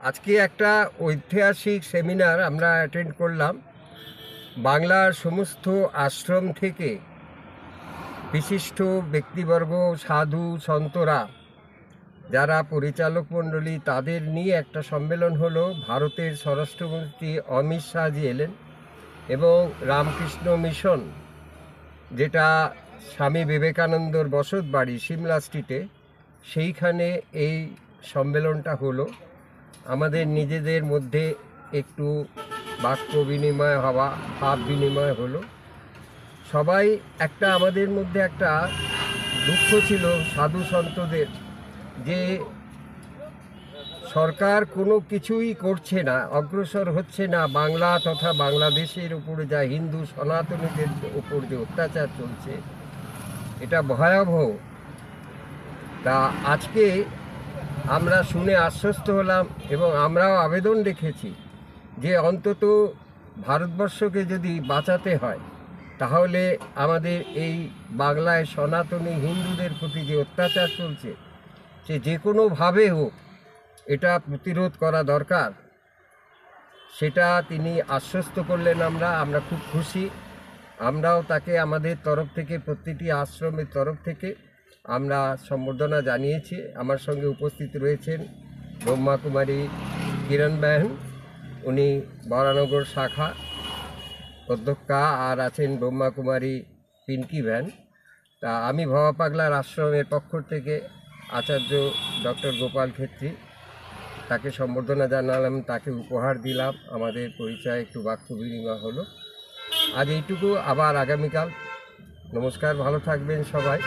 আজকে একটা ঐতিহাসিক সেমিনার আমরা অ্যাটেন্ড করলাম। বাংলার সমস্ত আশ্রম থেকে বিশিষ্ট ব্যক্তিবর্গ, সাধু সন্তরা, যারা পরিচালক মণ্ডলী, তাদের নিয়ে একটা সম্মেলন হলো। ভারতের স্বরাষ্ট্রমন্ত্রী অমিত শাহজি এলেন এবং রামকৃষ্ণ মিশন, যেটা স্বামী বিবেকানন্দর বসত বাড়ি সিমলা স্ট্রিটে, সেইখানে এই সম্মেলনটা হলো। আমাদের নিজেদের মধ্যে একটু বাক্য বিনিময় হওয়া, ভাব বিনিময় হলো। সবাই একটা, আমাদের মধ্যে একটা দুঃখ ছিল সাধু সন্তদের, যে সরকার কোনো কিছুই করছে না, অগ্রসর হচ্ছে না। বাংলা তথা বাংলাদেশের উপরে যা হিন্দু সনাতনীদের উপর যে অত্যাচার চলছে, এটা ভয়াবহ। তা আজকে আমরা শুনে আশ্বস্ত হলাম এবং আমরাও আবেদন রেখেছি যে অন্তত ভারতবর্ষকে যদি বাঁচাতে হয়, তাহলে আমাদের এই বাংলায় সনাতনী হিন্দুদের প্রতি যে অত্যাচার চলছে, সে যে কোনোভাবে হোক এটা প্রতিরোধ করা দরকার। সেটা তিনি আশ্বস্ত করলেন। আমরা খুব খুশি। আমরাও তাকে আমাদের তরফ থেকে, প্রতিটি আশ্রমের তরফ থেকে আমরা সম্বর্ধনা জানিয়েছি। আমার সঙ্গে উপস্থিত রয়েছেন ব্রহ্মাকুমারী কিরণ বেহেন, উনি বরানগর শাখা অধ্যক্ষা, আর আছেন ব্রহ্মাকুমারী পিঙ্কি ভ্যান। তা আমি ভবা পাগলার আশ্রমের পক্ষ থেকে আচার্য ডক্টর গোপাল ক্ষেত্রী, তাকে সম্বর্ধনা জানালাম, তাকে উপহার দিলাম। আমাদের পরিচয়, একটু বাক্য বিনিময় হলো। আজ এইটুকু, আবার আগামীকাল। নমস্কার, ভালো থাকবেন সবাই।